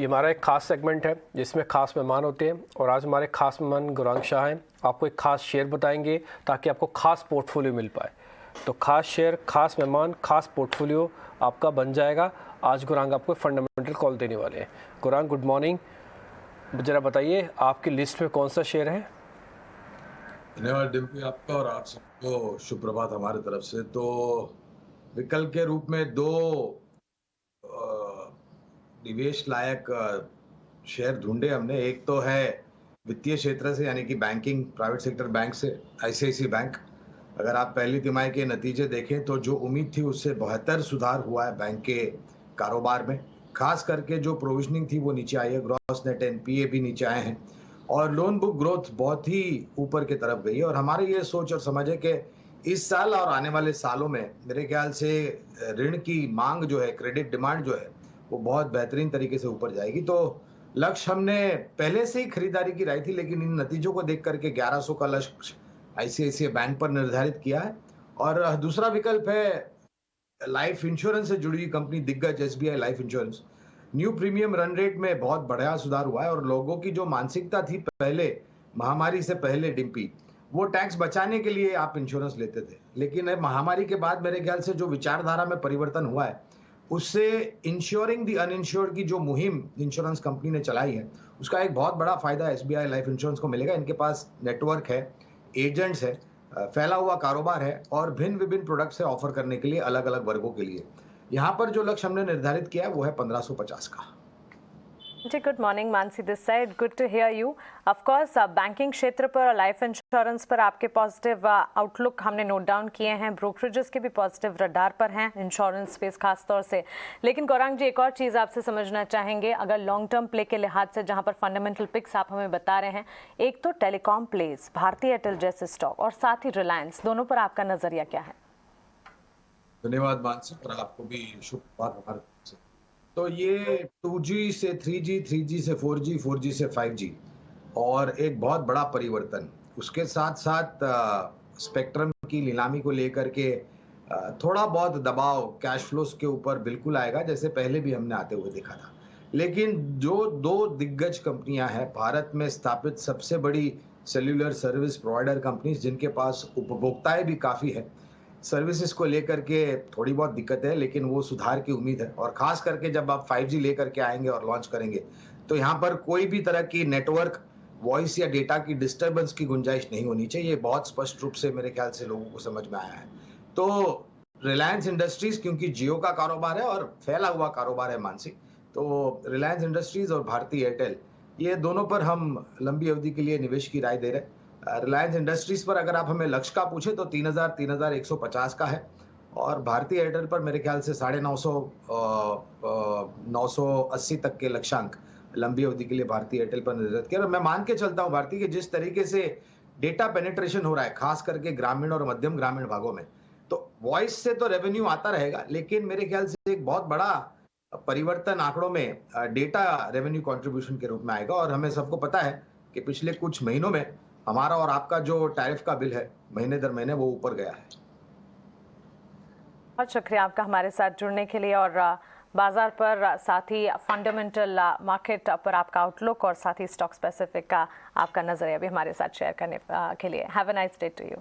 ये हमारा एक ख़ास सेगमेंट है जिसमें ख़ास मेहमान होते हैं और आज हमारे ख़ास मेहमान गौरांग शाह हैं। आपको एक ख़ास शेयर बताएंगे ताकि आपको ख़ास पोर्टफोलियो मिल पाए। तो ख़ास शेयर, ख़ास मेहमान, ख़ास पोर्टफोलियो आपका बन जाएगा। आज गौरांग आपको फंडामेंटल कॉल देने वाले हैं। Gaurang, good morning. ज़रा बताइए आपकी लिस्ट में कौन सा शेयर है? धन्यवाद डिम्पी आपका और आप सबको शुभ प्रभात हमारे तरफ से। तो विकल्प के रूप में दो निवेश लायक शेयर ढूंढे हमने। एक तो है वित्तीय क्षेत्र से, यानी कि बैंकिंग, प्राइवेट सेक्टर बैंक से, आईसीआईसी बैंक। अगर आप पहली तिमाही के नतीजे देखें तो जो उम्मीद थी उससे बेहतर सुधार हुआ है बैंक के कारोबार में। खास करके जो प्रोविजनिंग थी वो नीचे आई है, ग्रॉस नेट एनपीए भी नीचे आए हैं और लोन बुक ग्रोथ बहुत ही ऊपर की तरफ गई है। और हमारी ये सोच और समझ है कि इस साल और आने वाले सालों में मेरे ख्याल से ऋण की मांग जो है, क्रेडिट डिमांड जो है, वो बहुत बेहतरीन तरीके से ऊपर जाएगी। तो लक्ष्य हमने पहले से ही खरीदारी की रही थी, लेकिन इन नतीजों को देख करके 1100 का लक्ष्य आईसीआईसीआई बैंक पर निर्धारित किया है। और दूसरा विकल्प है लाइफ इंश्योरेंस से जुड़ी हुई कंपनी दिग्गज SBI life insurance. New premium run rate में बहुत बढ़िया सुधार हुआ है और लोगों की जो मानसिकता थी पहले, महामारी से पहले डिम्पी, वो टैक्स बचाने के लिए आप इंश्योरेंस लेते थे, लेकिन अब महामारी के बाद मेरे ख्याल से जो विचारधारा में परिवर्तन हुआ है, उससे इंश्योरिंग द अनइंश्योर्ड की जो मुहिम इंश्योरेंस कंपनी ने चलाई है, उसका एक बहुत बड़ा फायदा एसबीआई लाइफ इंश्योरेंस को मिलेगा। इनके पास नेटवर्क है, एजेंट्स है, फैला हुआ कारोबार है और भिन्न विभिन्न प्रोडक्ट्स है ऑफर करने के लिए अलग अलग वर्गों के लिए। यहाँ पर जो लक्ष्य हमने निर्धारित किया है वो है 1550 का। जी, good morning, Mansi this side, good to hear you. Of course banking क्षेत्र पर और लाइफ इंश्योरेंस पर आपके पॉजिटिव आउटलुक हमने नोट डाउन किए हैं। ब्रोकरेजेस के भी पॉजिटिव रडार पर हैं इंश्योरेंस स्पेस खास तौर से। लेकिन गौरांग जी, एक और चीज़ आपसे समझना चाहेंगे, अगर लॉन्ग टर्म प्ले के लिहाज से जहां पर फंडामेंटल पिक्स आप हमें बता रहे हैं, एक तो टेलीकॉम प्लेस, भारतीय एयरटेल जैसे स्टॉक और साथ ही रिलायंस, दोनों पर आपका नजरिया क्या है? धन्यवाद मानसी, और आपको भी शुभ प्रभात हमारे तरफ से। तो ये 2G से 3G, 3G से 4G, 4G से 5G और एक बहुत बड़ा परिवर्तन। उसके साथ साथ स्पेक्ट्रम की नीलामी को लेकर के थोड़ा बहुत दबाव कैश फ्लोस के ऊपर बिल्कुल आएगा, जैसे पहले भी हमने आते हुए देखा था। लेकिन जो दो दिग्गज कंपनियां हैं भारत में स्थापित, सबसे बड़ी सेल्युलर सर्विस प्रोवाइडर कंपनीज, जिनके पास उपभोक्ताएं भी काफ़ी है, सर्विसेज को लेकर के थोड़ी बहुत दिक्कत है, लेकिन वो सुधार की उम्मीद है। और खास करके जब आप 5G लेकर के आएंगे और लॉन्च करेंगे, तो यहाँ पर कोई भी तरह की नेटवर्क, वॉइस या डेटा की डिस्टर्बेंस की गुंजाइश नहीं होनी चाहिए। ये बहुत स्पष्ट रूप से मेरे ख्याल से लोगों को समझ में आया है। तो रिलायंस इंडस्ट्रीज, क्योंकि जियो का कारोबार है और फैला हुआ कारोबार है मानसी, तो रिलायंस इंडस्ट्रीज और भारती एयरटेल, ये दोनों पर हम लंबी अवधि के लिए निवेश की राय दे रहे हैं। रिलायंस इंडस्ट्रीज पर अगर आप हमें लक्ष्य का पूछे तो 3150 का है और भारतीय एयरटेल पर मेरे ख्याल से 980 तक के लक्ष्यांक लंबी अवधि के लिए भारतीय एयरटेल पर निर्धारित किया। और मैं मान के चलता हूं भारतीय के जिस तरीके से डेटा पेनिट्रेशन हो रहा है, खास करके ग्रामीण और मध्यम ग्रामीण भागों में, तो वॉइस से तो रेवेन्यू आता रहेगा, लेकिन मेरे ख्याल से एक बहुत बड़ा परिवर्तन आंकड़ों में डेटा रेवेन्यू कंट्रीब्यूशन के रूप में आएगा। और हमें सबको पता है कि पिछले कुछ महीनों में हमारा और आपका जो टैरिफ का बिल है महीने दर महीने वो ऊपर गया है। बहुत शुक्रिया आपका हमारे साथ जुड़ने के लिए और बाजार पर, साथ ही फंडामेंटल मार्केट पर आपका आउटलुक और साथ ही स्टॉक स्पेसिफिक का आपका नजरिया भी हमारे साथ शेयर करने के लिए। Have a nice day to you.